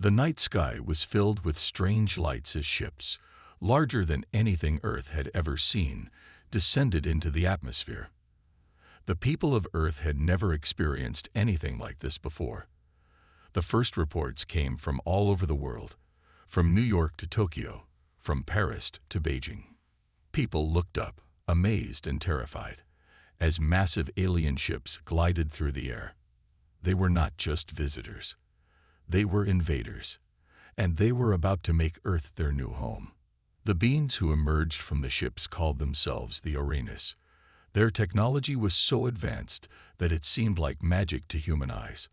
The night sky was filled with strange lights as ships, larger than anything Earth had ever seen, descended into the atmosphere. The people of Earth had never experienced anything like this before. The first reports came from all over the world, from New York to Tokyo, from Paris to Beijing. People looked up, amazed and terrified, as massive alien ships glided through the air. They were not just visitors. They were invaders, and they were about to make Earth their new home. The beings who emerged from the ships called themselves the Uranus. Their technology was so advanced that it seemed like magic to human eyes.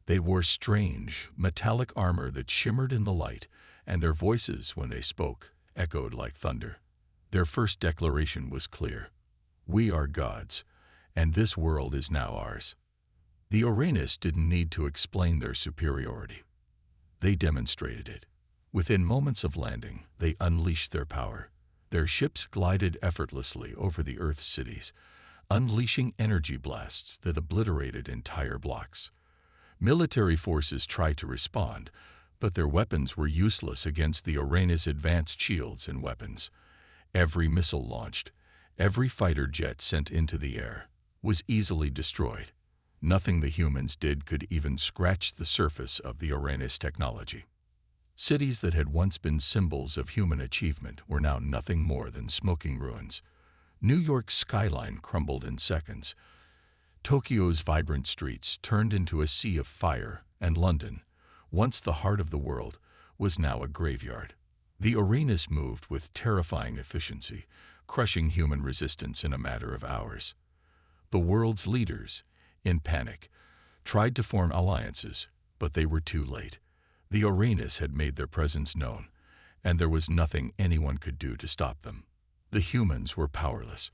They wore strange, metallic armor that shimmered in the light, and their voices, when they spoke, echoed like thunder. Their first declaration was clear. We are gods, and this world is now ours. The Uranus didn't need to explain their superiority. They demonstrated it. Within moments of landing, they unleashed their power. Their ships glided effortlessly over the Earth's cities, unleashing energy blasts that obliterated entire blocks. Military forces tried to respond, but their weapons were useless against the Uranus' advanced shields and weapons. Every missile launched, every fighter jet sent into the air, was easily destroyed. Nothing the humans did could even scratch the surface of the Uranus technology. Cities that had once been symbols of human achievement were now nothing more than smoking ruins. New York's skyline crumbled in seconds. Tokyo's vibrant streets turned into a sea of fire, and London, once the heart of the world, was now a graveyard. The Uranus moved with terrifying efficiency, crushing human resistance in a matter of hours. The world's leaders, in panic, tried to form alliances, but they were too late. The Uranus had made their presence known, and there was nothing anyone could do to stop them. The humans were powerless.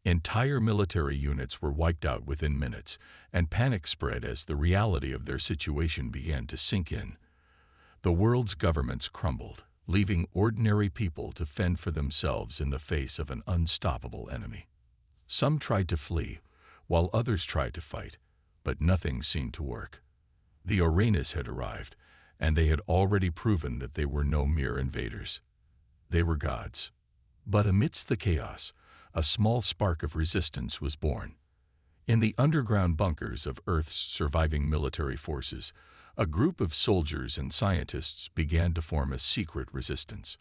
Entire military units were wiped out within minutes, and panic spread as the reality of their situation began to sink in. The world's governments crumbled, leaving ordinary people to fend for themselves in the face of an unstoppable enemy. Some tried to flee, while others tried to fight, but nothing seemed to work. The Uranus had arrived, and they had already proven that they were no mere invaders. They were gods. But amidst the chaos, a small spark of resistance was born. In the underground bunkers of Earth's surviving military forces, a group of soldiers and scientists began to form a secret resistance.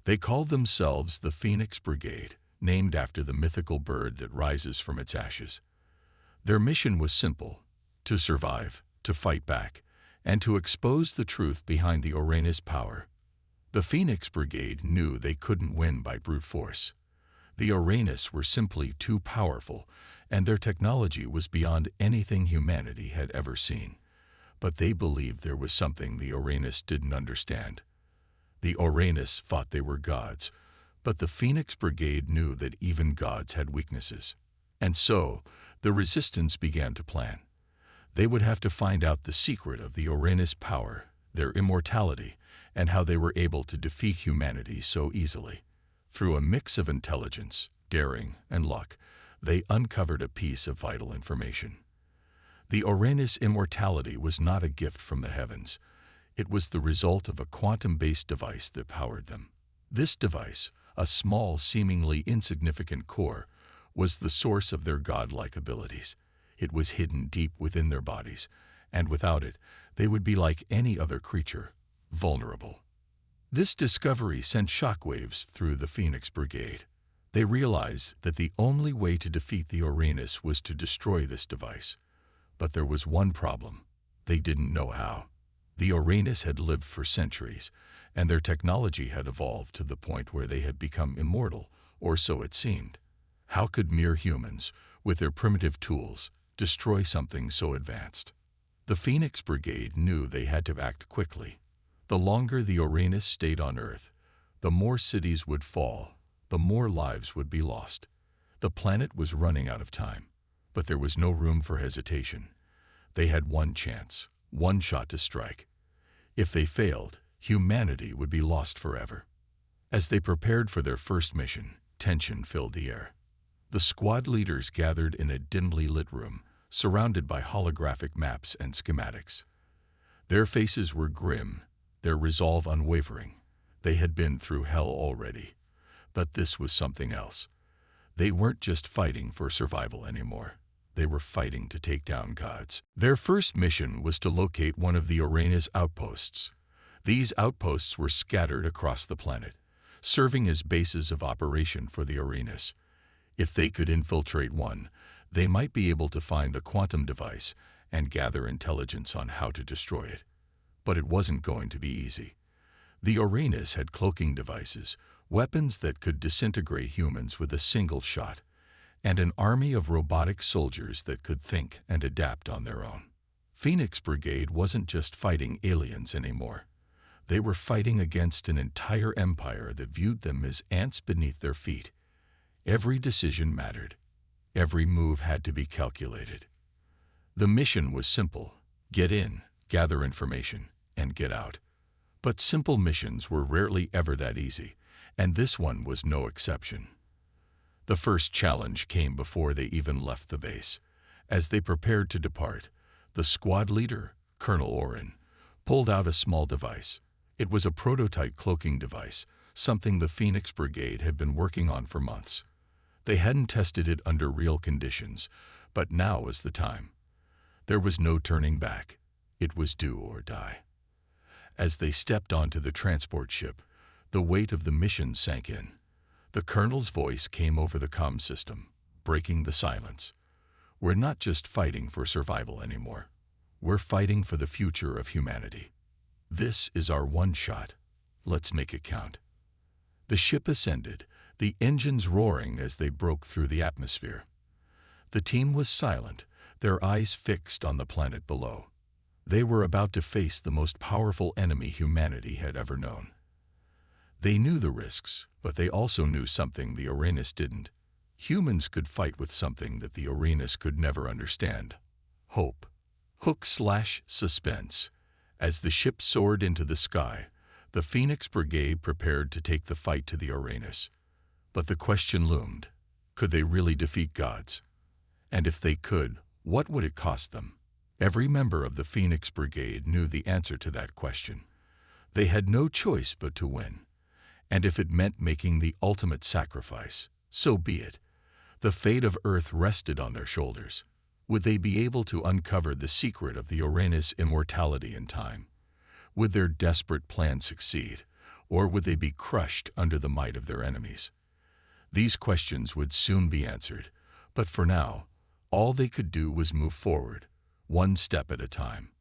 They called themselves the Phoenix Brigade, named after the mythical bird that rises from its ashes. Their mission was simple: to survive, to fight back, and to expose the truth behind the Uranus power. The Phoenix Brigade knew they couldn't win by brute force. The Uranus were simply too powerful, and their technology was beyond anything humanity had ever seen. But they believed there was something the Uranus didn't understand. The Uranus thought they were gods, but the Phoenix Brigade knew that even gods had weaknesses. And so, the resistance began to plan. They would have to find out the secret of the Uranus power, their immortality, and how they were able to defeat humanity so easily. Through a mix of intelligence, daring, and luck, they uncovered a piece of vital information. The Uranus immortality was not a gift from the heavens. It was the result of a quantum-based device that powered them. This device, a small, seemingly insignificant core, was the source of their godlike abilities. It was hidden deep within their bodies, and without it, they would be like any other creature, vulnerable. This discovery sent shockwaves through the Phoenix Brigade. They realized that the only way to defeat the Uranus was to destroy this device. But there was one problem. They didn't know how. The Uranus had lived for centuries, and their technology had evolved to the point where they had become immortal, or so it seemed. How could mere humans, with their primitive tools, destroy something so advanced? The Phoenix Brigade knew they had to act quickly. The longer the Uranus stayed on Earth, the more cities would fall, the more lives would be lost. The planet was running out of time, but there was no room for hesitation. They had one chance, one shot to strike. If they failed, humanity would be lost forever. As they prepared for their first mission, tension filled the air. The squad leaders gathered in a dimly lit room, surrounded by holographic maps and schematics. Their faces were grim, their resolve unwavering. They had been through hell already. But this was something else. They weren't just fighting for survival anymore. They were fighting to take down gods. Their first mission was to locate one of the Uranus outposts. These outposts were scattered across the planet, serving as bases of operation for the Uranus. If they could infiltrate one, they might be able to find the quantum device and gather intelligence on how to destroy it. But it wasn't going to be easy. The Uranus had cloaking devices, weapons that could disintegrate humans with a single shot, and an army of robotic soldiers that could think and adapt on their own. Phoenix Brigade wasn't just fighting aliens anymore. They were fighting against an entire empire that viewed them as ants beneath their feet. Every decision mattered. Every move had to be calculated. The mission was simple: get in, gather information, and get out. But simple missions were rarely ever that easy, and this one was no exception. The first challenge came before they even left the base. As they prepared to depart, the squad leader, Colonel Oren, pulled out a small device. It was a prototype cloaking device, something the Phoenix Brigade had been working on for months. They hadn't tested it under real conditions, but now was the time. There was no turning back. It was do or die. As they stepped onto the transport ship, the weight of the mission sank in. The colonel's voice came over the comm system, breaking the silence. We're not just fighting for survival anymore. We're fighting for the future of humanity. This is our one shot. Let's make it count. The ship ascended, the engines roaring as they broke through the atmosphere. The team was silent, their eyes fixed on the planet below. They were about to face the most powerful enemy humanity had ever known. They knew the risks, but they also knew something the Uranus didn't. Humans could fight with something that the Uranus could never understand: hope. Suspense. As the ship soared into the sky, the Phoenix Brigade prepared to take the fight to the Uranus. But the question loomed: could they really defeat gods? And if they could, what would it cost them? Every member of the Phoenix Brigade knew the answer to that question. They had no choice but to win. And if it meant making the ultimate sacrifice, so be it. The fate of Earth rested on their shoulders. Would they be able to uncover the secret of the Uranus immortality in time? Would their desperate plan succeed, or would they be crushed under the might of their enemies? These questions would soon be answered, but for now, all they could do was move forward, one step at a time.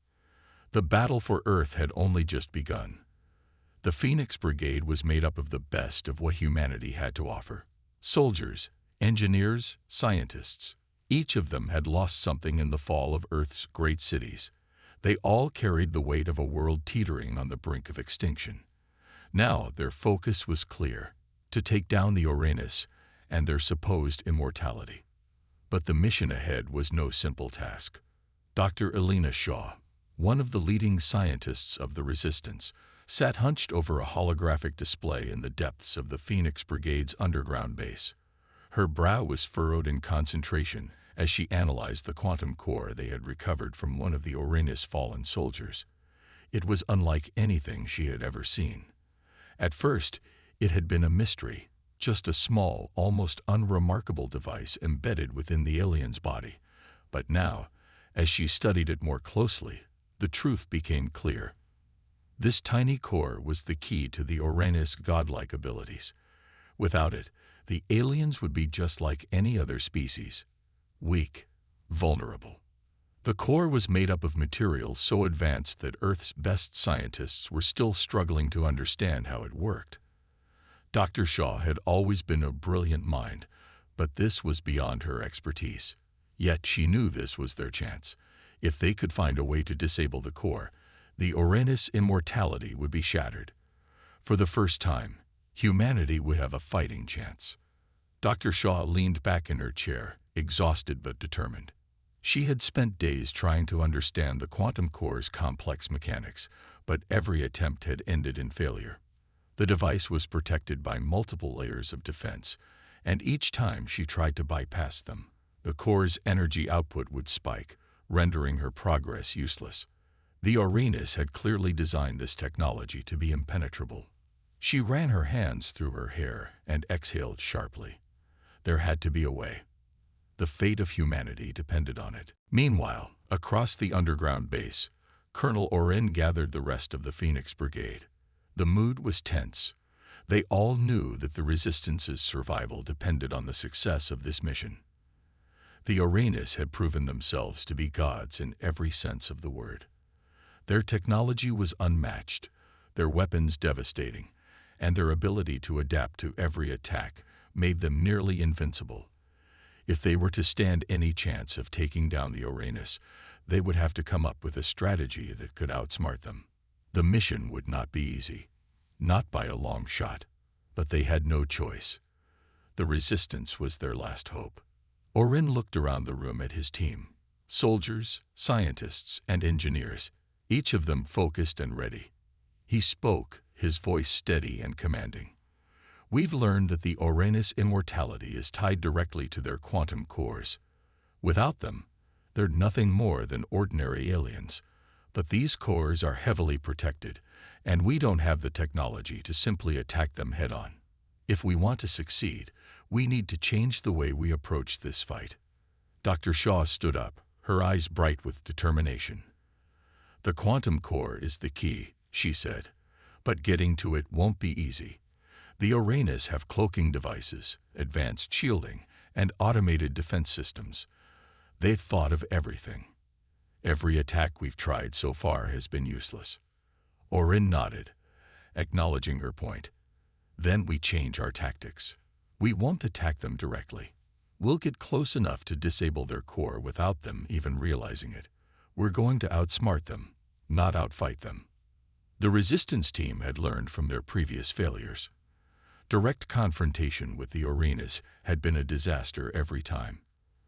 The battle for Earth had only just begun. The Phoenix Brigade was made up of the best of what humanity had to offer: soldiers, engineers, scientists. Each of them had lost something in the fall of Earth's great cities. They all carried the weight of a world teetering on the brink of extinction. Now their focus was clear: to take down the Uranus and their supposed immortality. But the mission ahead was no simple task. Dr. Elena Shaw, one of the leading scientists of the Resistance, sat hunched over a holographic display in the depths of the Phoenix Brigade's underground base. Her brow was furrowed in concentration as she analyzed the quantum core they had recovered from one of the Uranus fallen soldiers. It was unlike anything she had ever seen. At first, it had been a mystery, just a small, almost unremarkable device embedded within the alien's body. But now, as she studied it more closely, the truth became clear. This tiny core was the key to the Uranus' godlike abilities. Without it, the aliens would be just like any other species: weak, vulnerable. The core was made up of materials so advanced that Earth's best scientists were still struggling to understand how it worked. Dr. Shaw had always been a brilliant mind, but this was beyond her expertise. Yet she knew this was their chance. If they could find a way to disable the core, the Uranus immortality would be shattered. For the first time, humanity would have a fighting chance. Dr. Shaw leaned back in her chair, exhausted but determined. She had spent days trying to understand the quantum core's complex mechanics, but every attempt had ended in failure. The device was protected by multiple layers of defense, and each time she tried to bypass them, the core's energy output would spike, rendering her progress useless. The Uranus had clearly designed this technology to be impenetrable. She ran her hands through her hair and exhaled sharply. There had to be a way. The fate of humanity depended on it. Meanwhile, across the underground base, Colonel Orin gathered the rest of the Phoenix Brigade. The mood was tense. They all knew that the Resistance's survival depended on the success of this mission. The Uranus had proven themselves to be gods in every sense of the word. Their technology was unmatched, their weapons devastating, and their ability to adapt to every attack made them nearly invincible. If they were to stand any chance of taking down the Uranus, they would have to come up with a strategy that could outsmart them. The mission would not be easy, not by a long shot, but they had no choice. The Resistance was their last hope. Orin looked around the room at his team, soldiers, scientists, and engineers, each of them focused and ready. He spoke, his voice steady and commanding. We've learned that the Uranus' immortality is tied directly to their quantum cores. Without them, they're nothing more than ordinary aliens. But these cores are heavily protected, and we don't have the technology to simply attack them head-on. If we want to succeed, we need to change the way we approach this fight. Dr. Shaw stood up, her eyes bright with determination. The quantum core is the key, she said, but getting to it won't be easy. The Uranus have cloaking devices, advanced shielding, and automated defense systems. They've thought of everything. Every attack we've tried so far has been useless. Orin nodded, acknowledging her point. Then we change our tactics. We won't attack them directly. We'll get close enough to disable their core without them even realizing it. We're going to outsmart them, not outfight them. The Resistance team had learned from their previous failures. Direct confrontation with the Uranus had been a disaster every time.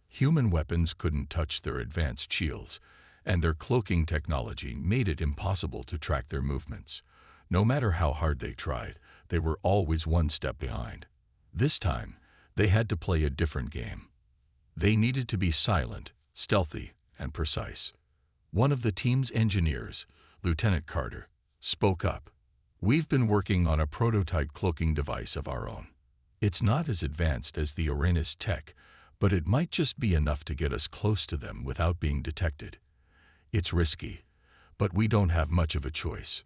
Human weapons couldn't touch their advanced shields, and their cloaking technology made it impossible to track their movements. No matter how hard they tried, they were always one step behind. This time, they had to play a different game. They needed to be silent, stealthy, and precise. One of the team's engineers, Lieutenant Carter, spoke up. We've been working on a prototype cloaking device of our own. It's not as advanced as the Uranus tech, but it might just be enough to get us close to them without being detected. It's risky, but we don't have much of a choice.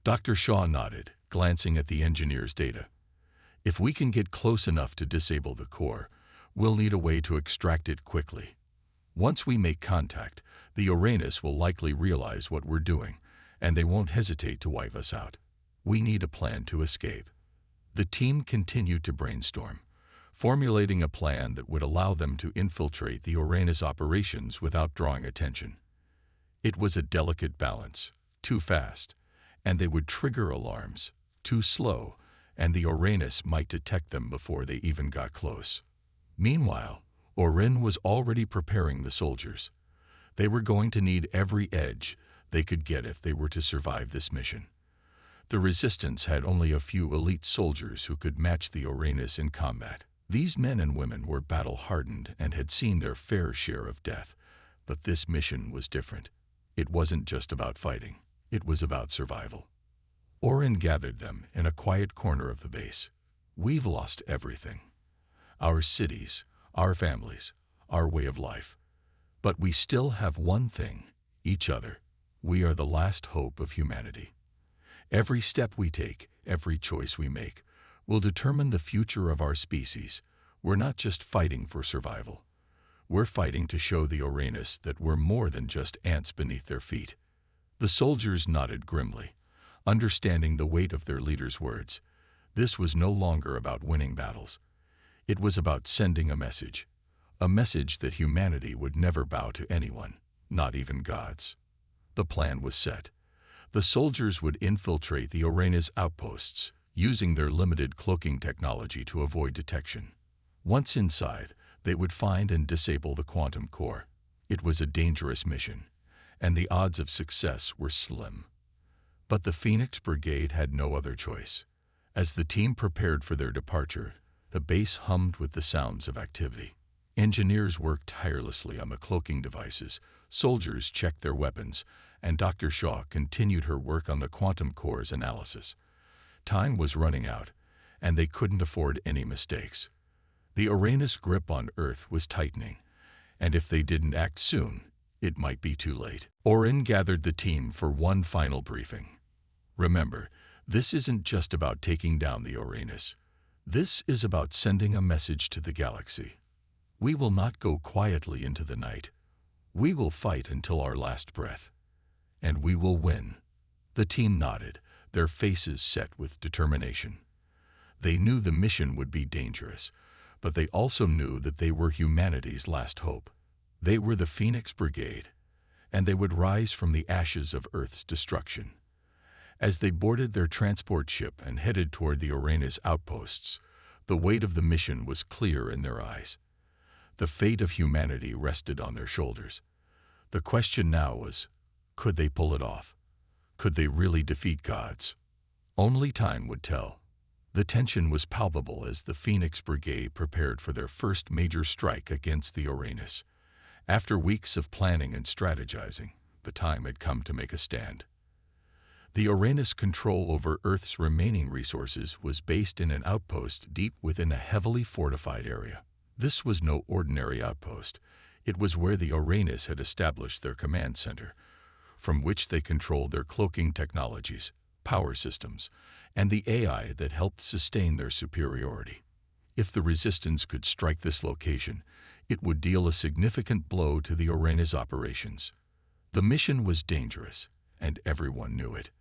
Dr. Shaw nodded, glancing at the engineer's data. If we can get close enough to disable the core, we'll need a way to extract it quickly. Once we make contact, the Uranus will likely realize what we're doing, and they won't hesitate to wipe us out. We need a plan to escape. The team continued to brainstorm, formulating a plan that would allow them to infiltrate the Uranus operations without drawing attention. It was a delicate balance, too fast, and they would trigger alarms, too slow, and the Uranus might detect them before they even got close. Meanwhile, Orin was already preparing the soldiers. They were going to need every edge they could get if they were to survive this mission. The Resistance had only a few elite soldiers who could match the Uranus in combat. These men and women were battle-hardened and had seen their fair share of death, but this mission was different. It wasn't just about fighting. It was about survival. Orin gathered them in a quiet corner of the base. We've lost everything. Our cities, our families, our way of life. But we still have one thing, each other. We are the last hope of humanity. Every step we take, every choice we make, will determine the future of our species. We're not just fighting for survival. We're fighting to show the Uranus that we're more than just ants beneath their feet. The soldiers nodded grimly, understanding the weight of their leader's words. This was no longer about winning battles. It was about sending a message that humanity would never bow to anyone, not even gods. The plan was set. The soldiers would infiltrate the Uranus outposts, using their limited cloaking technology to avoid detection. Once inside, they would find and disable the quantum core. It was a dangerous mission, and the odds of success were slim. But the Phoenix Brigade had no other choice. As the team prepared for their departure, the base hummed with the sounds of activity. Engineers worked tirelessly on the cloaking devices, soldiers checked their weapons, and Dr. Shaw continued her work on the quantum cores analysis. Time was running out, and they couldn't afford any mistakes. The Uranus grip on Earth was tightening, and if they didn't act soon, it might be too late. Orin gathered the team for one final briefing. Remember, this isn't just about taking down the Uranus. This is about sending a message to the galaxy. We will not go quietly into the night. We will fight until our last breath. And we will win. The team nodded, their faces set with determination. They knew the mission would be dangerous, but they also knew that they were humanity's last hope. They were the Phoenix Brigade, and they would rise from the ashes of Earth's destruction. As they boarded their transport ship and headed toward the Uranus outposts, the weight of the mission was clear in their eyes. The fate of humanity rested on their shoulders. The question now was, could they pull it off? Could they really defeat gods? Only time would tell. The tension was palpable as the Phoenix Brigade prepared for their first major strike against the Uranus. After weeks of planning and strategizing, the time had come to make a stand. The Uranus' control over Earth's remaining resources was based in an outpost deep within a heavily fortified area. This was no ordinary outpost. It was where the Uranus had established their command center, from which they controlled their cloaking technologies, power systems, and the AI that helped sustain their superiority. If the Resistance could strike this location, it would deal a significant blow to the Uranus operations. The mission was dangerous, and everyone knew it.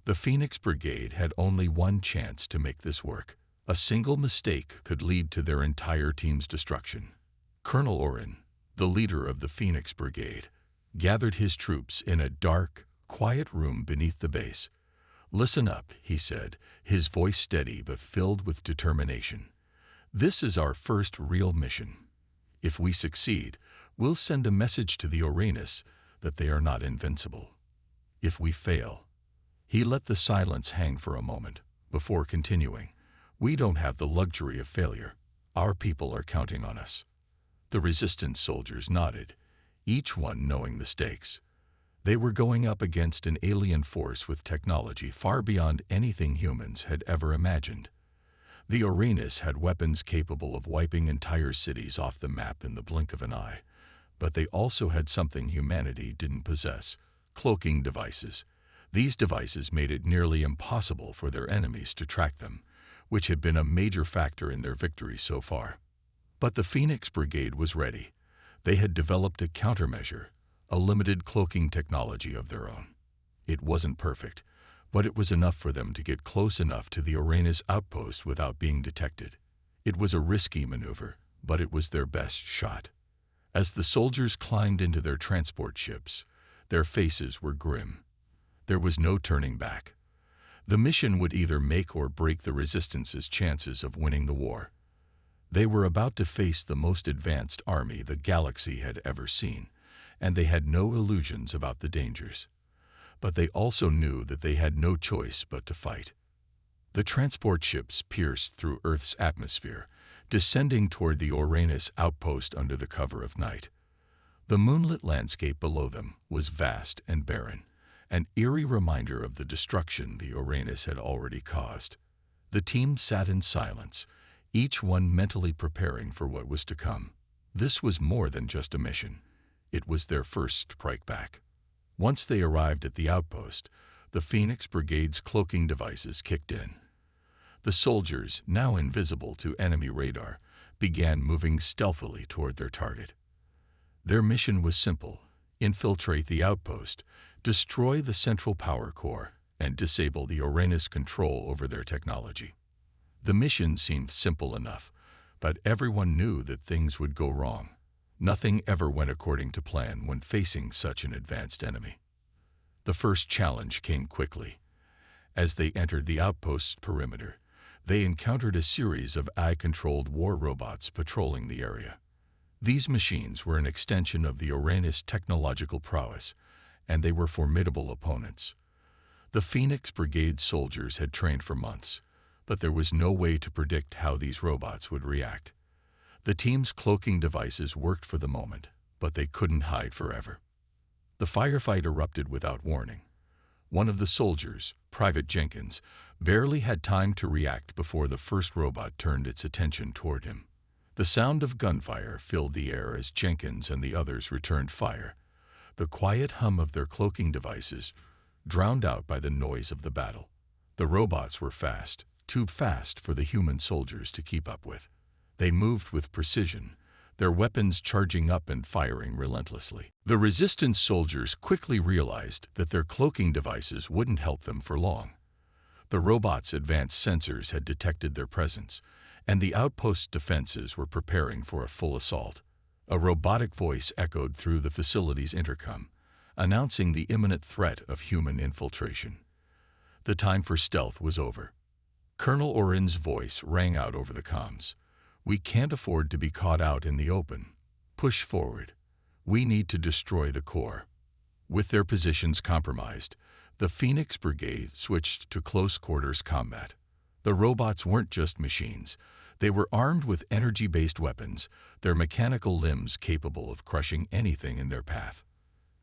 The Phoenix Brigade had only one chance to make this work. A single mistake could lead to their entire team's destruction. Colonel Orin, the leader of the Phoenix Brigade, gathered his troops in a dark, quiet room beneath the base. "Listen up," he said, his voice steady but filled with determination. "This is our first real mission. If we succeed, we'll send a message to the Uranus that they are not invincible. If we fail—" He let the silence hang for a moment before continuing. "We don't have the luxury of failure. Our people are counting on us." The Resistance soldiers nodded, each one knowing the stakes. They were going up against an alien force with technology far beyond anything humans had ever imagined. The Uranus had weapons capable of wiping entire cities off the map in the blink of an eye, but they also had something humanity didn't possess: cloaking devices. These devices made it nearly impossible for their enemies to track them, which had been a major factor in their victory so far. But the Phoenix Brigade was ready. They had developed a countermeasure, a limited cloaking technology of their own. It wasn't perfect, but it was enough for them to get close enough to the Uranus outpost without being detected. It was a risky maneuver, but it was their best shot. As the soldiers climbed into their transport ships, their faces were grim. There was no turning back. The mission would either make or break the Resistance's chances of winning the war. They were about to face the most advanced army the galaxy had ever seen, and they had no illusions about the dangers. But they also knew that they had no choice but to fight. The transport ships pierced through Earth's atmosphere, descending toward the Uranus outpost under the cover of night. The moonlit landscape below them was vast and barren, an eerie reminder of the destruction the Uranus had already caused. The team sat in silence, each one mentally preparing for what was to come. This was more than just a mission. It was their first strike back. Once they arrived at the outpost, the Phoenix Brigade's cloaking devices kicked in. The soldiers, now invisible to enemy radar, began moving stealthily toward their target. Their mission was simple: infiltrate the outpost, destroy the central power core, and disable the Uranus control over their technology. The mission seemed simple enough, but everyone knew that things would go wrong. Nothing ever went according to plan when facing such an advanced enemy. The first challenge came quickly. As they entered the outpost's perimeter, they encountered a series of AI-controlled war robots patrolling the area. These machines were an extension of the Uranus technological prowess, and they were formidable opponents. The Phoenix Brigade soldiers had trained for months, but there was no way to predict how these robots would react. The team's cloaking devices worked for the moment, but they couldn't hide forever. The firefight erupted without warning. One of the soldiers, Private Jenkins, barely had time to react before the first robot turned its attention toward him. The sound of gunfire filled the air as Jenkins and the others returned fire, the quiet hum of their cloaking devices drowned out by the noise of the battle. The robots were fast, too fast for the human soldiers to keep up with. They moved with precision, their weapons charging up and firing relentlessly. The resistance soldiers quickly realized that their cloaking devices wouldn't help them for long. The robots' advanced sensors had detected their presence, and the outpost's defenses were preparing for a full assault. A robotic voice echoed through the facility's intercom, announcing the imminent threat of human infiltration. The time for stealth was over. Colonel Orin's voice rang out over the comms. "We can't afford to be caught out in the open. Push forward. We need to destroy the core." With their positions compromised, the Phoenix Brigade switched to close-quarters combat. The robots weren't just machines. They were armed with energy-based weapons, their mechanical limbs capable of crushing anything in their path.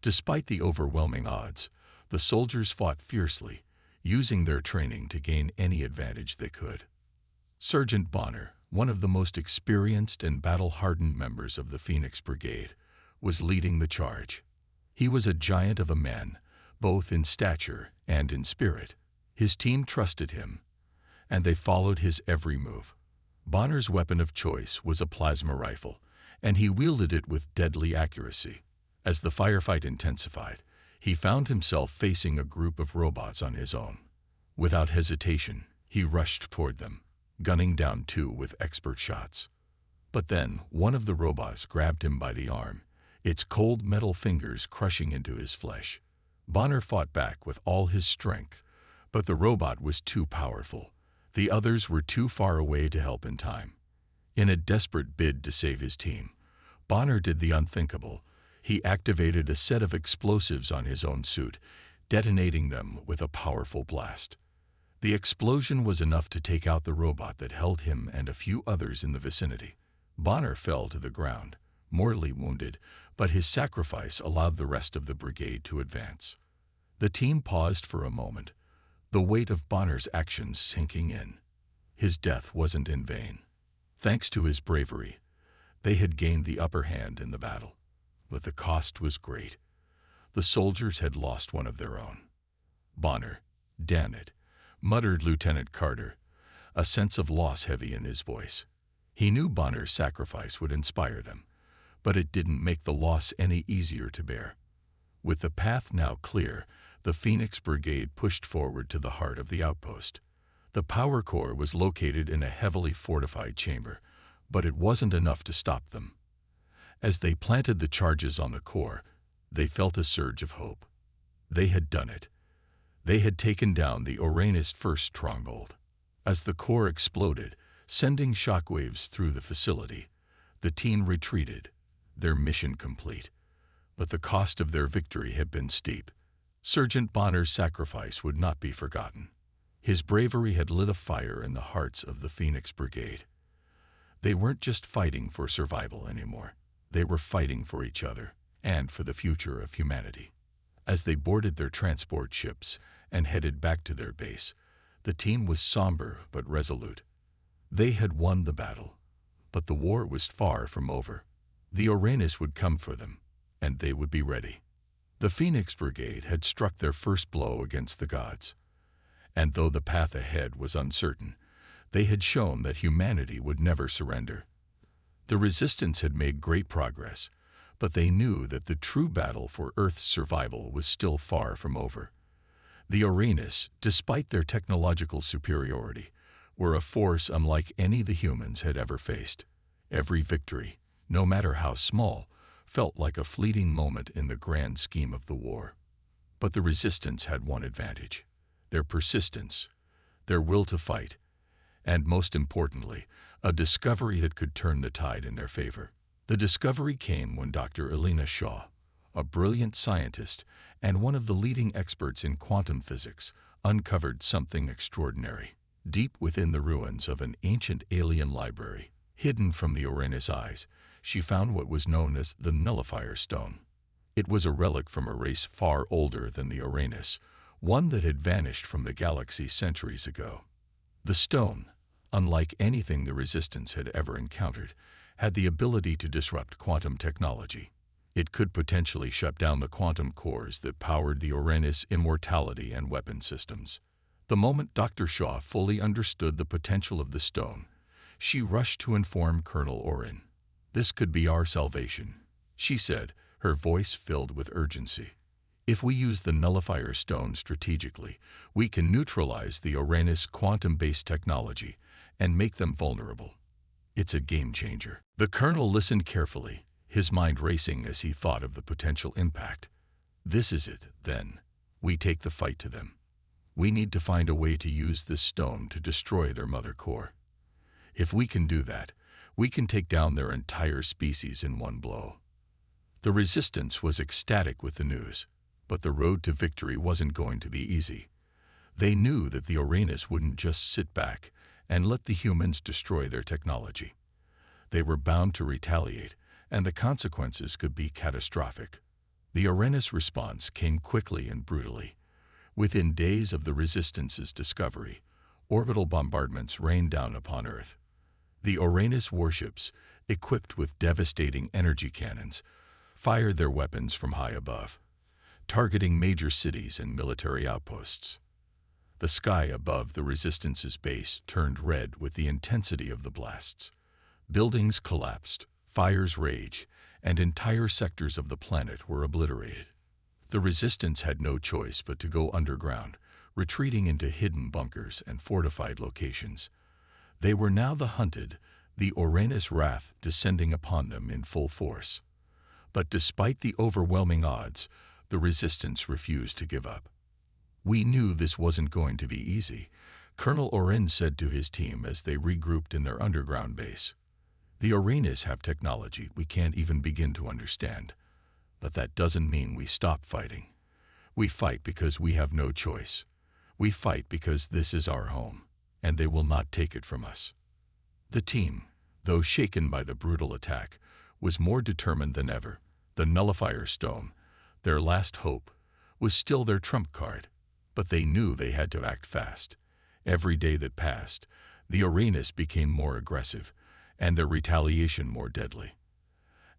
Despite the overwhelming odds, the soldiers fought fiercely, using their training to gain any advantage they could. Sergeant Bonner, one of the most experienced and battle-hardened members of the Phoenix Brigade, was leading the charge. He was a giant of a man, both in stature and in spirit. His team trusted him, and they followed his every move. Bonner's weapon of choice was a plasma rifle, and he wielded it with deadly accuracy. As the firefight intensified, he found himself facing a group of robots on his own. Without hesitation, he rushed toward them, gunning down two with expert shots. But then, one of the robots grabbed him by the arm, its cold metal fingers crushing into his flesh. Bonner fought back with all his strength, but the robot was too powerful. The others were too far away to help in time. In a desperate bid to save his team, Bonner did the unthinkable. He activated a set of explosives on his own suit, detonating them with a powerful blast. The explosion was enough to take out the robot that held him and a few others in the vicinity. Bonner fell to the ground, mortally wounded, but his sacrifice allowed the rest of the brigade to advance. The team paused for a moment, the weight of Bonner's actions sinking in. His death wasn't in vain. Thanks to his bravery, they had gained the upper hand in the battle. But the cost was great. The soldiers had lost one of their own. "Bonner, damn it," muttered Lieutenant Carter, a sense of loss heavy in his voice. He knew Bonner's sacrifice would inspire them, but it didn't make the loss any easier to bear. With the path now clear, the Phoenix Brigade pushed forward to the heart of the outpost. The power core was located in a heavily fortified chamber, but it wasn't enough to stop them. As they planted the charges on the core, they felt a surge of hope. They had done it. They had taken down the Uranus first stronghold. As the core exploded, sending shockwaves through the facility, the team retreated, their mission complete. But the cost of their victory had been steep. Sergeant Bonner's sacrifice would not be forgotten. His bravery had lit a fire in the hearts of the Phoenix Brigade. They weren't just fighting for survival anymore. They were fighting for each other and for the future of humanity. As they boarded their transport ships and headed back to their base, the team was somber but resolute. They had won the battle, but the war was far from over. The Uranus would come for them, and they would be ready. The Phoenix Brigade had struck their first blow against the gods, and though the path ahead was uncertain, they had shown that humanity would never surrender. The resistance had made great progress, but they knew that the true battle for Earth's survival was still far from over. The Uranus, despite their technological superiority, were a force unlike any the humans had ever faced. Every victory, no matter how small, felt like a fleeting moment in the grand scheme of the war. But the resistance had one advantage: their persistence, their will to fight, and most importantly, a discovery that could turn the tide in their favor. The discovery came when Dr. Elena Shaw, a brilliant scientist and one of the leading experts in quantum physics, uncovered something extraordinary. Deep within the ruins of an ancient alien library, hidden from the Uranus eyes, she found what was known as the Nullifier Stone. It was a relic from a race far older than the Uranus, one that had vanished from the galaxy centuries ago. The stone, unlike anything the Resistance had ever encountered, had the ability to disrupt quantum technology. It could potentially shut down the quantum cores that powered the Uranus immortality and weapon systems. The moment Dr. Shaw fully understood the potential of the stone, she rushed to inform Colonel Orin. "This could be our salvation," she said, her voice filled with urgency. "If we use the nullifier stone strategically, we can neutralize the Uranus quantum-based technology and make them vulnerable. It's a game changer." The colonel listened carefully, his mind racing as he thought of the potential impact. "This is it, then. We take the fight to them. We need to find a way to use this stone to destroy their mother core. If we can do that, we can take down their entire species in one blow." The Resistance was ecstatic with the news, but the road to victory wasn't going to be easy. They knew that the Uranus wouldn't just sit back and let the humans destroy their technology. They were bound to retaliate, and the consequences could be catastrophic. The Uranus response came quickly and brutally. Within days of the Resistance's discovery, orbital bombardments rained down upon Earth. The Uranus warships, equipped with devastating energy cannons, fired their weapons from high above, targeting major cities and military outposts. The sky above the Resistance's base turned red with the intensity of the blasts. Buildings collapsed, fires raged, and entire sectors of the planet were obliterated. The Resistance had no choice but to go underground, retreating into hidden bunkers and fortified locations. They were now the hunted, the Uranus wrath descending upon them in full force. But despite the overwhelming odds, the Resistance refused to give up. "We knew this wasn't going to be easy," Colonel Orin said to his team as they regrouped in their underground base. "The Uranus have technology we can't even begin to understand. But that doesn't mean we stop fighting. We fight because we have no choice. We fight because this is our home, and they will not take it from us." The team, though shaken by the brutal attack, was more determined than ever. The nullifier stone, their last hope, was still their trump card, but they knew they had to act fast. Every day that passed, the Uranus became more aggressive, and their retaliation more deadly.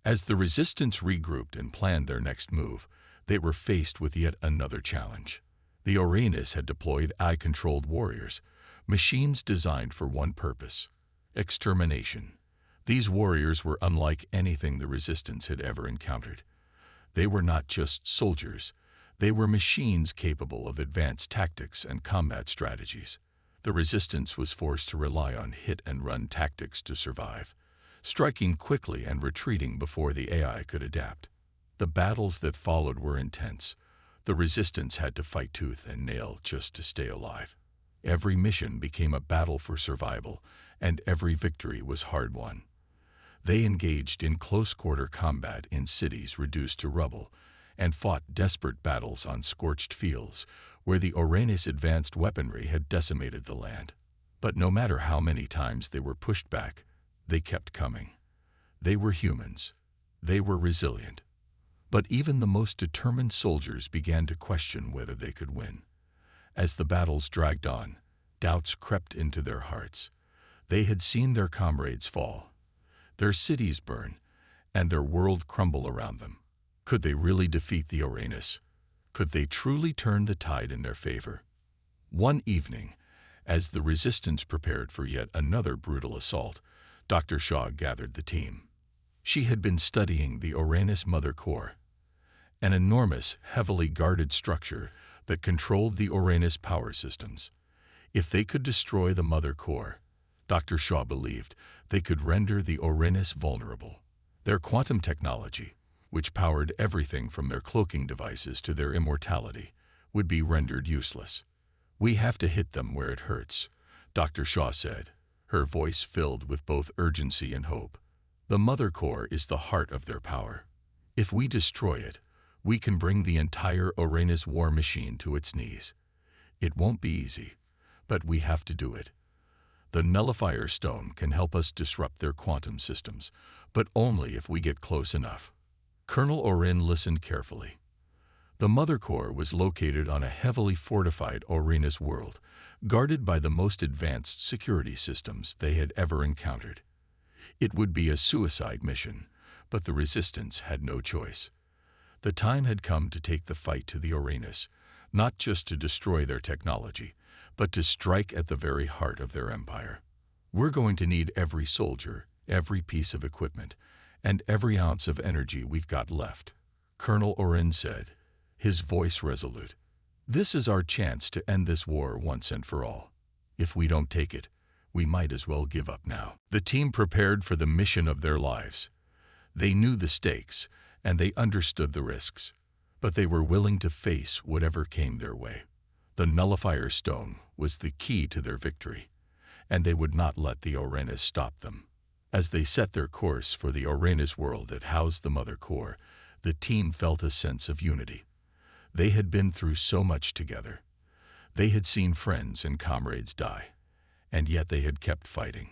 As the Resistance regrouped and planned their next move, they were faced with yet another challenge. The Uranus had deployed AI-controlled warriors, machines designed for one purpose: extermination. These warriors were unlike anything the Resistance had ever encountered. They were not just soldiers. They were machines capable of advanced tactics and combat strategies. The Resistance was forced to rely on hit-and-run tactics to survive, striking quickly and retreating before the AI could adapt. The battles that followed were intense. The Resistance had to fight tooth and nail just to stay alive. Every mission became a battle for survival, and every victory was hard-won. They engaged in close-quarter combat in cities reduced to rubble, and fought desperate battles on scorched fields where the Uranus advanced weaponry had decimated the land. But no matter how many times they were pushed back, they kept coming. They were humans. They were resilient. But even the most determined soldiers began to question whether they could win. As the battles dragged on, doubts crept into their hearts. They had seen their comrades fall, their cities burn, and their world crumble around them. Could they really defeat the Uranus? Could they truly turn the tide in their favor? One evening, as the Resistance prepared for yet another brutal assault, Dr. Shaw gathered the team. She had been studying the Uranus Mother Core, an enormous, heavily guarded structure that controlled the Uranus power systems. If they could destroy the Mother Core, Dr. Shaw believed they could render the Uranus vulnerable. Their quantum technology, which powered everything from their cloaking devices to their immortality, would be rendered useless. "We have to hit them where it hurts," Dr. Shaw said, her voice filled with both urgency and hope. "The Mother Core is the heart of their power. If we destroy it, we can bring the entire Uranus war machine to its knees. It won't be easy, but we have to do it. The nullifier stone can help us disrupt their quantum systems, but only if we get close enough." Colonel Orin listened carefully. The Mother Core was located on a heavily fortified Orinus world, guarded by the most advanced security systems they had ever encountered. It would be a suicide mission, but the Resistance had no choice. The time had come to take the fight to the Orinus, not just to destroy their technology, but to strike at the very heart of their empire. We're going to need every soldier, every piece of equipment, and every ounce of energy we've got left, Colonel Orin said, his voice resolute. This is our chance to end this war once and for all. If we don't take it, we might as well give up now. The team prepared for the mission of their lives. They knew the stakes, and they understood the risks, but they were willing to face whatever came their way. The Nullifier Stone was the key to their victory, and they would not let the Orinus stop them. As they set their course for the Orinus world that housed the Mother Core, the team felt a sense of unity. They had been through so much together. They had seen friends and comrades die, and yet they had kept fighting.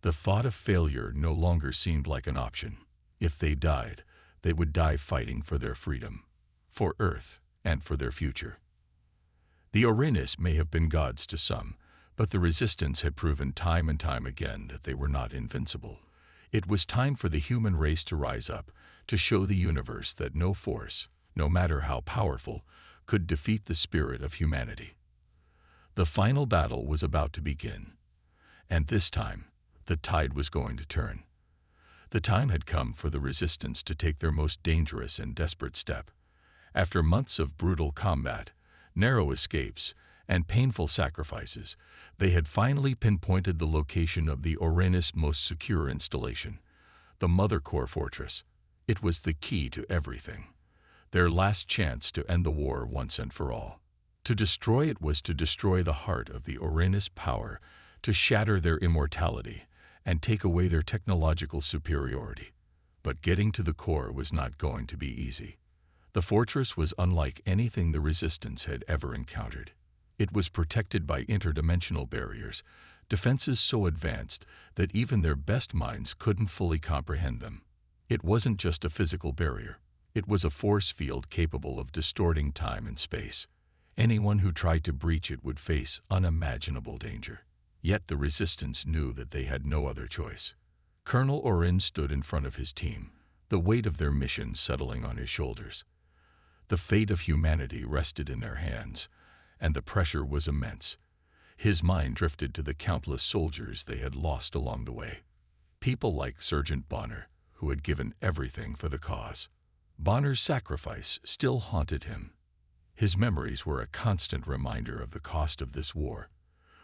The thought of failure no longer seemed like an option. If they died, they would die fighting for their freedom, for Earth, and for their future. The Orinus may have been gods to some, but the Resistance had proven time and time again that they were not invincible. It was time for the human race to rise up, to show the universe that no force, no matter how powerful, could defeat the spirit of humanity. The final battle was about to begin, and this time, the tide was going to turn. The time had come for the Resistance to take their most dangerous and desperate step. After months of brutal combat, narrow escapes, and painful sacrifices, they had finally pinpointed the location of the Orinus' most secure installation, the Mother Core Fortress. It was the key to everything. Their last chance to end the war once and for all. To destroy it was to destroy the heart of the Orinus power, to shatter their immortality, and take away their technological superiority. But getting to the core was not going to be easy. The fortress was unlike anything the Resistance had ever encountered. It was protected by interdimensional barriers, defenses so advanced that even their best minds couldn't fully comprehend them. It wasn't just a physical barrier. It was a force field capable of distorting time and space. Anyone who tried to breach it would face unimaginable danger. Yet the Resistance knew that they had no other choice. Colonel Orin stood in front of his team, the weight of their mission settling on his shoulders. The fate of humanity rested in their hands, and the pressure was immense. His mind drifted to the countless soldiers they had lost along the way. People like Sergeant Bonner, who had given everything for the cause. Bonner's sacrifice still haunted him. His memories were a constant reminder of the cost of this war.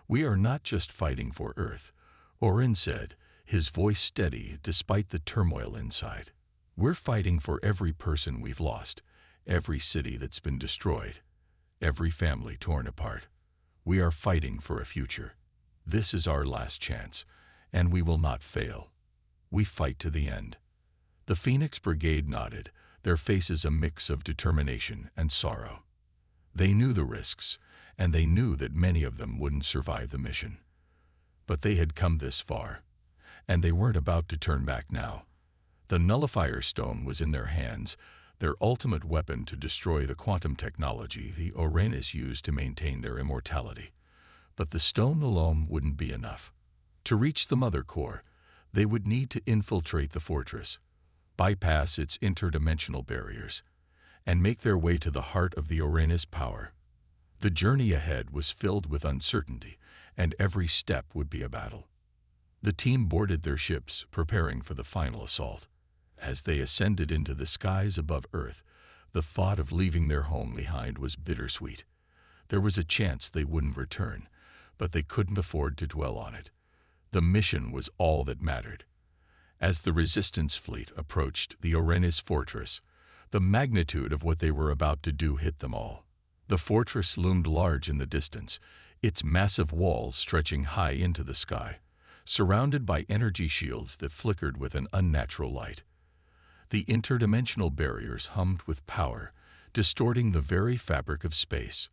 "We are not just fighting for Earth," Orin said, his voice steady despite the turmoil inside. "We're fighting for every person we've lost, every city that's been destroyed, every family torn apart. We are fighting for a future. This is our last chance, and we will not fail. We fight to the end." The Phoenix Brigade nodded, their faces a mix of determination and sorrow. They knew the risks, and they knew that many of them wouldn't survive the mission. But they had come this far, and they weren't about to turn back now. The Nullifier Stone was in their hands, their ultimate weapon to destroy the quantum technology the Orinus used to maintain their immortality. But the stone alone wouldn't be enough. To reach the Mother Core, they would need to infiltrate the fortress, bypass its interdimensional barriers, and make their way to the heart of the Orinus power. The journey ahead was filled with uncertainty, and every step would be a battle. The team boarded their ships, preparing for the final assault. As they ascended into the skies above Earth, the thought of leaving their home behind was bittersweet. There was a chance they wouldn't return, but they couldn't afford to dwell on it. The mission was all that mattered. As the Resistance fleet approached the Orinus fortress, the magnitude of what they were about to do hit them all. The fortress loomed large in the distance, its massive walls stretching high into the sky, surrounded by energy shields that flickered with an unnatural light. The interdimensional barriers hummed with power, distorting the very fabric of space.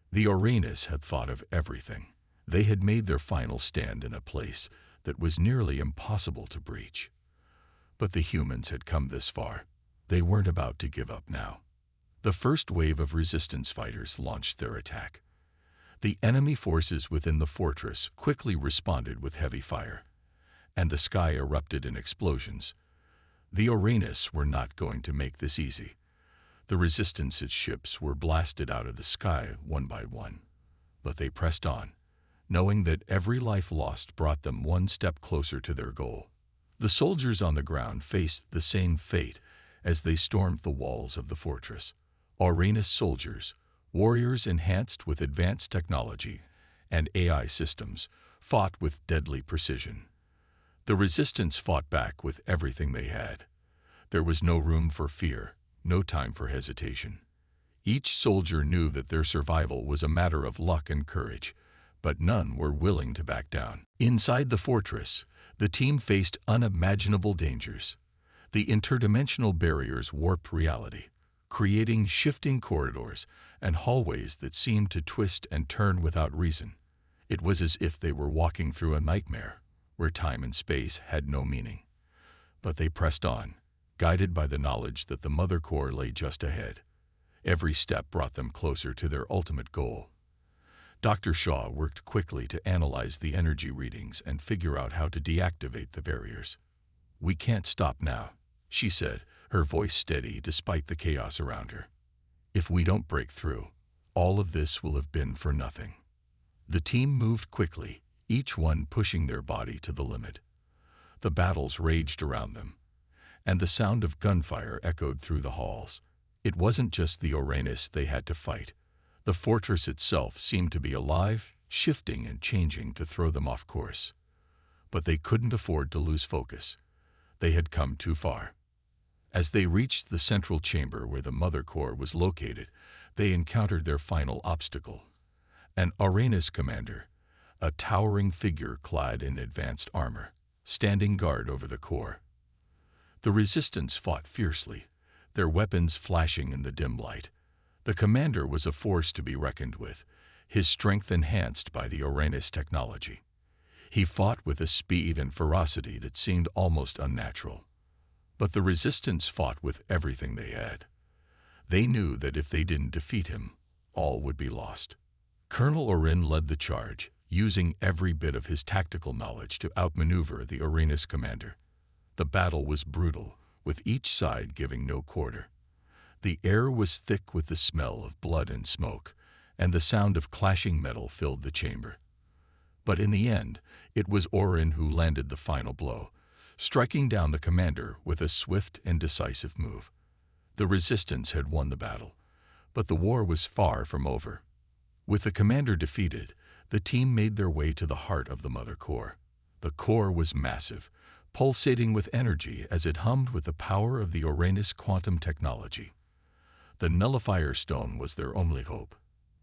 The Orinus had thought of everything. They had made their final stand in a place that was nearly impossible to breach. But the humans had come this far. They weren't about to give up now. The first wave of resistance fighters launched their attack. The enemy forces within the fortress quickly responded with heavy fire, and the sky erupted in explosions. The Uranus were not going to make this easy. The Resistance's ships were blasted out of the sky one by one, but they pressed on, knowing that every life lost brought them one step closer to their goal. The soldiers on the ground faced the same fate as they stormed the walls of the fortress. Uranus soldiers, warriors enhanced with advanced technology and AI systems, fought with deadly precision. The Resistance fought back with everything they had. There was no room for fear, no time for hesitation. Each soldier knew that their survival was a matter of luck and courage, but none were willing to back down. Inside the fortress, the team faced unimaginable dangers. The interdimensional barriers warped reality, creating shifting corridors and hallways that seemed to twist and turn without reason. It was as if they were walking through a nightmare, where time and space had no meaning. But they pressed on, guided by the knowledge that the Mother Core lay just ahead. Every step brought them closer to their ultimate goal. Dr. Shaw worked quickly to analyze the energy readings and figure out how to deactivate the barriers. "We can't stop now," she said, her voice steady despite the chaos around her. "If we don't break through, all of this will have been for nothing." The team moved quickly, each one pushing their body to the limit. The battles raged around them, and the sound of gunfire echoed through the halls. It wasn't just the Uranus they had to fight. The fortress itself seemed to be alive, shifting and changing to throw them off course. But they couldn't afford to lose focus. They had come too far. As they reached the central chamber where the Mother Core was located, they encountered their final obstacle. An Uranus commander, a towering figure clad in advanced armor, standing guard over the core. The Resistance fought fiercely, their weapons flashing in the dim light. The commander was a force to be reckoned with, his strength enhanced by the Uranus technology. He fought with a speed and ferocity that seemed almost unnatural. But the Resistance fought with everything they had. They knew that if they didn't defeat him, all would be lost. Colonel Orin led the charge, using every bit of his tactical knowledge to outmaneuver the Uranus commander. The battle was brutal, with each side giving no quarter. The air was thick with the smell of blood and smoke, and the sound of clashing metal filled the chamber. But in the end, it was Orin who landed the final blow, striking down the commander with a swift and decisive move. The Resistance had won the battle, but the war was far from over. With the commander defeated, the team made their way to the heart of the Mother Core. The core was massive, pulsating with energy as it hummed with the power of the Uranus quantum technology. The nullifier stone was their only hope.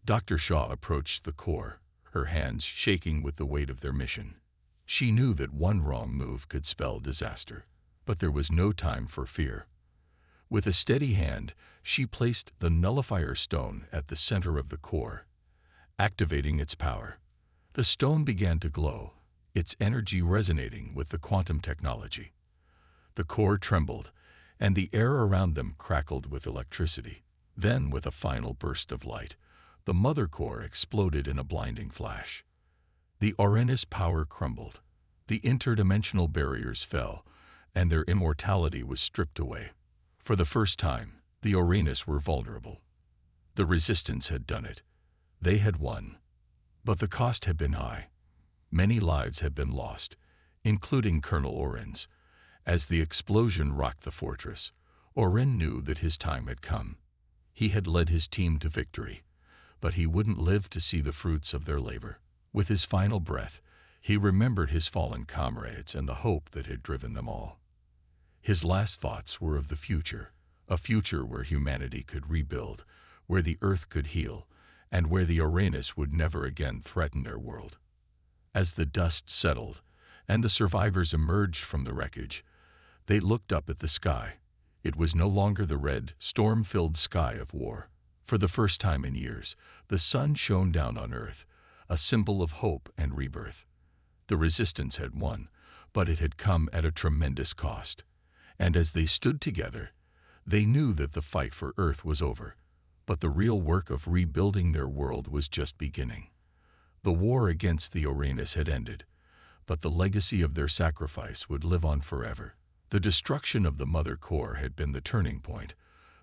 Dr. Shaw approached the core, her hands shaking with the weight of their mission. She knew that one wrong move could spell disaster, but there was no time for fear. With a steady hand, she placed the nullifier stone at the center of the core, activating its power. The stone began to glow, its energy resonating with the quantum technology. The core trembled, and the air around them crackled with electricity. Then, with a final burst of light, the Mother Core exploded in a blinding flash. The Uranus power crumbled, the interdimensional barriers fell, and their immortality was stripped away. For the first time, the Uranus were vulnerable. The Resistance had done it. They had won. But the cost had been high. Many lives had been lost, including Colonel Orin's. As the explosion rocked the fortress, Orin knew that his time had come. He had led his team to victory, but he wouldn't live to see the fruits of their labor. With his final breath, he remembered his fallen comrades and the hope that had driven them all. His last thoughts were of the future, a future where humanity could rebuild, where the Earth could heal, and where the Uranus would never again threaten their world. As the dust settled, and the survivors emerged from the wreckage, they looked up at the sky. It was no longer the red, storm-filled sky of war. For the first time in years, the sun shone down on Earth, a symbol of hope and rebirth. The Resistance had won, but it had come at a tremendous cost. And as they stood together, They knew that the fight for Earth was over, but the real work of rebuilding their world was just beginning. The war against the Uranus had ended, but the legacy of their sacrifice would live on forever. The destruction of the Mother Core had been the turning point,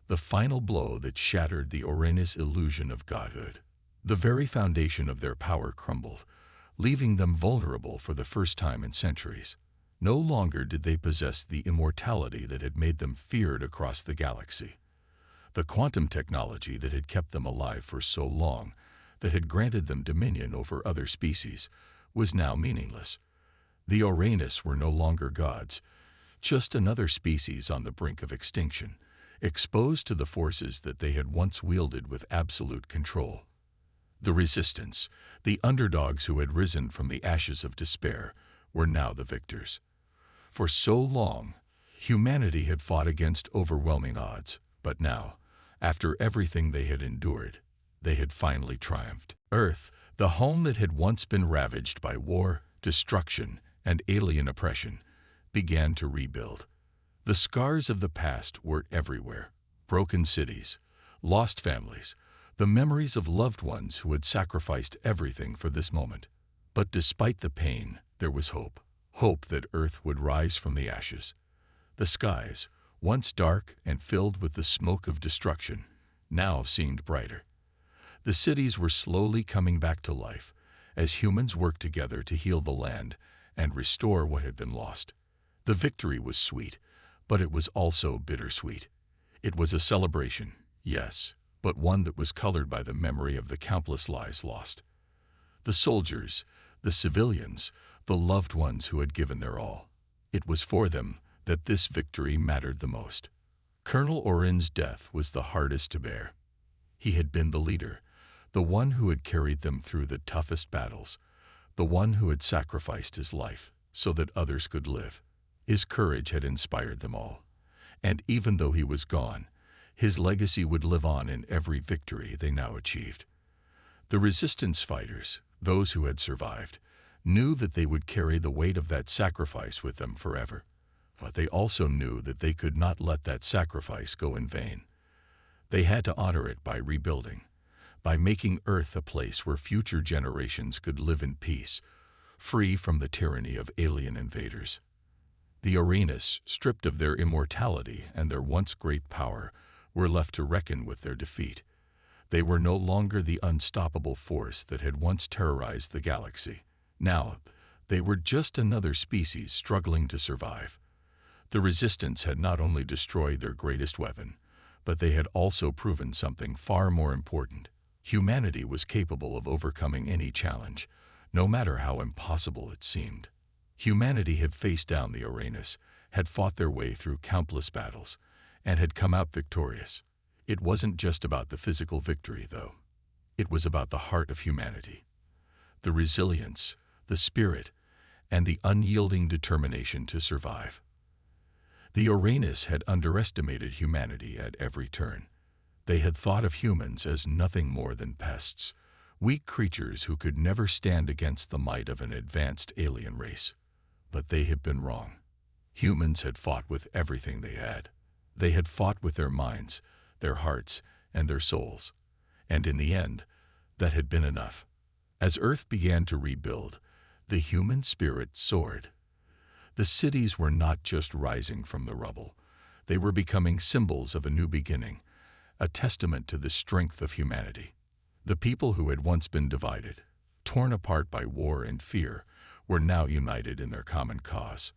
the final blow that shattered the Uranus illusion of godhood. The very foundation of their power crumbled, leaving them vulnerable for the first time in centuries. No longer did they possess the immortality that had made them feared across the galaxy. The quantum technology that had kept them alive for so long, that had granted them dominion over other species, was now meaningless. The Uranus were no longer gods, just another species on the brink of extinction, exposed to the forces that they had once wielded with absolute control. The resistance, the underdogs who had risen from the ashes of despair, were now the victors. For so long, humanity had fought against overwhelming odds, but now, after everything they had endured, they had finally triumphed. Earth, the home that had once been ravaged by war, destruction, and alien oppression, began to rebuild. The scars of the past were everywhere: broken cities, lost families, the memories of loved ones who had sacrificed everything for this moment. But despite the pain, there was hope. Hope that Earth would rise from the ashes. The skies, once dark and filled with the smoke of destruction, now seemed brighter. The cities were slowly coming back to life as humans worked together to heal the land and restore what had been lost. The victory was sweet, but it was also bittersweet. It was a celebration, yes, but one that was colored by the memory of the countless lives lost. The soldiers, the civilians, the loved ones who had given their all. It was for them that this victory mattered the most. Colonel Orin's death was the hardest to bear. He had been the leader, the one who had carried them through the toughest battles, the one who had sacrificed his life so that others could live. His courage had inspired them all, and even though he was gone, his legacy would live on in every victory they now achieved. The resistance fighters, those who had survived, knew that they would carry the weight of that sacrifice with them forever, but they also knew that they could not let that sacrifice go in vain. They had to honor it by rebuilding, by making Earth a place where future generations could live in peace, free from the tyranny of alien invaders. The Uranus, stripped of their immortality and their once great power, were left to reckon with their defeat. They were no longer the unstoppable force that had once terrorized the galaxy. Now, they were just another species struggling to survive. The resistance had not only destroyed their greatest weapon, but they had also proven something far more important. Humanity was capable of overcoming any challenge, no matter how impossible it seemed. Humanity had faced down the Uranus, had fought their way through countless battles, and had come out victorious. It wasn't just about the physical victory, though. It was about the heart of humanity. The resilience, the spirit, and the unyielding determination to survive. The Uranus had underestimated humanity at every turn. They had thought of humans as nothing more than pests, weak creatures who could never stand against the might of an advanced alien race. But they had been wrong. Humans had fought with everything they had. They had fought with their minds, their hearts, and their souls. And in the end, that had been enough. As Earth began to rebuild, the human spirit soared. The cities were not just rising from the rubble. They were becoming symbols of a new beginning, a testament to the strength of humanity. The people who had once been divided, torn apart by war and fear, were now united in their common cause.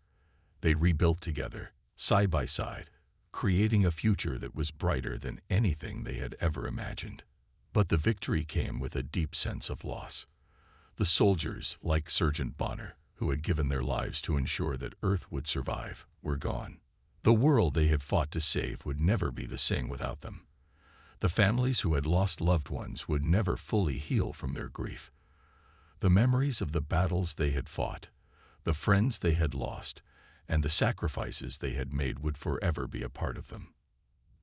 They rebuilt together, side by side, creating a future that was brighter than anything they had ever imagined. But the victory came with a deep sense of loss. The soldiers, like Sergeant Bonner, who had given their lives to ensure that Earth would survive, were gone. The world they had fought to save would never be the same without them. The families who had lost loved ones would never fully heal from their grief. The memories of the battles they had fought, the friends they had lost, and the sacrifices they had made would forever be a part of them.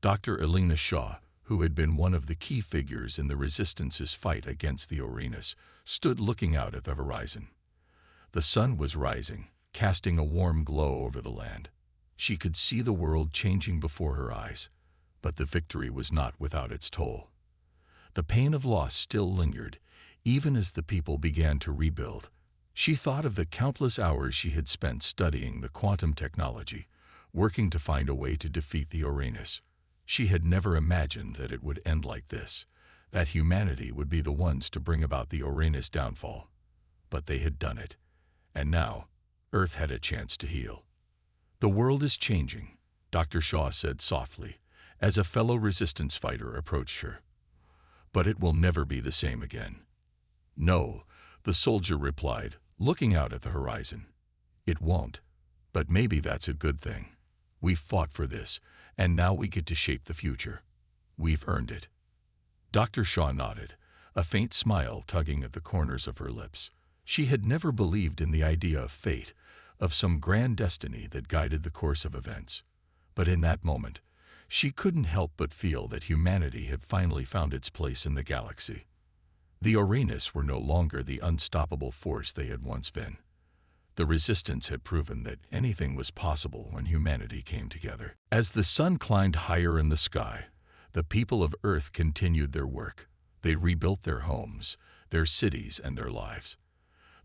Dr. Elena Shaw, who had been one of the key figures in the Resistance's fight against the Uranus, stood looking out at the horizon. The sun was rising, casting a warm glow over the land. She could see the world changing before her eyes. But the victory was not without its toll. The pain of loss still lingered, even as the people began to rebuild. She thought of the countless hours she had spent studying the quantum technology, working to find a way to defeat the Uranus. She had never imagined that it would end like this, that humanity would be the ones to bring about the Uranus downfall. But they had done it, and now Earth had a chance to heal. "The world is changing," Dr. Shaw said softly, as a fellow resistance fighter approached her. "But it will never be the same again." "No," the soldier replied, looking out at the horizon. "It won't. But maybe that's a good thing. We fought for this, and now we get to shape the future. We've earned it." Dr. Shaw nodded, a faint smile tugging at the corners of her lips. She had never believed in the idea of fate, of some grand destiny that guided the course of events. But in that moment, she couldn't help but feel that humanity had finally found its place in the galaxy. The Uranus were no longer the unstoppable force they had once been. The resistance had proven that anything was possible when humanity came together. As the sun climbed higher in the sky, the people of Earth continued their work. They rebuilt their homes, their cities, and their lives.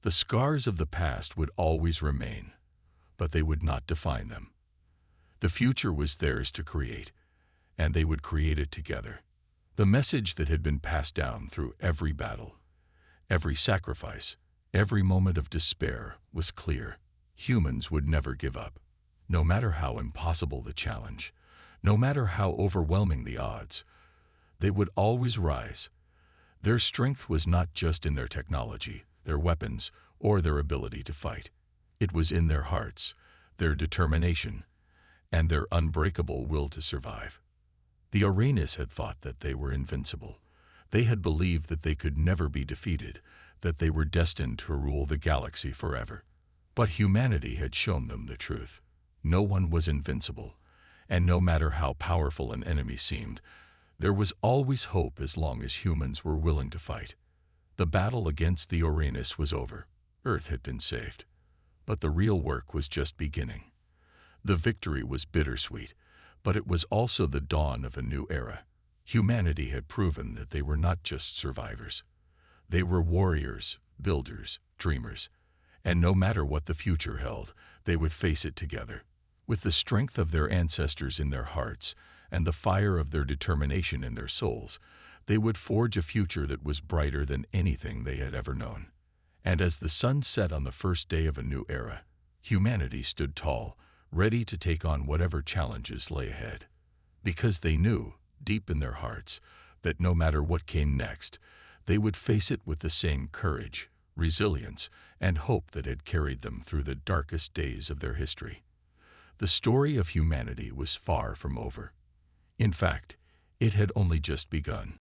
The scars of the past would always remain, but they would not define them. The future was theirs to create, and they would create it together. The message that had been passed down through every battle, every sacrifice, every moment of despair was clear. Humans would never give up. No matter how impossible the challenge, no matter how overwhelming the odds, they would always rise. Their strength was not just in their technology, their weapons, or their ability to fight. It was in their hearts, their determination, and their unbreakable will to survive. The Uranus had thought that they were invincible. They had believed that they could never be defeated, that they were destined to rule the galaxy forever. But humanity had shown them the truth. No one was invincible, and no matter how powerful an enemy seemed, there was always hope as long as humans were willing to fight. The battle against the Uranus was over. Earth had been saved. But the real work was just beginning. The victory was bittersweet, but it was also the dawn of a new era. Humanity had proven that they were not just survivors. They were warriors, builders, dreamers, and no matter what the future held, they would face it together. With the strength of their ancestors in their hearts and the fire of their determination in their souls, they would forge a future that was brighter than anything they had ever known. And as the sun set on the first day of a new era, humanity stood tall, ready to take on whatever challenges lay ahead. Because they knew, deep in their hearts, that no matter what came next, they would face it with the same courage, resilience, and hope that had carried them through the darkest days of their history. The story of humanity was far from over. In fact, it had only just begun.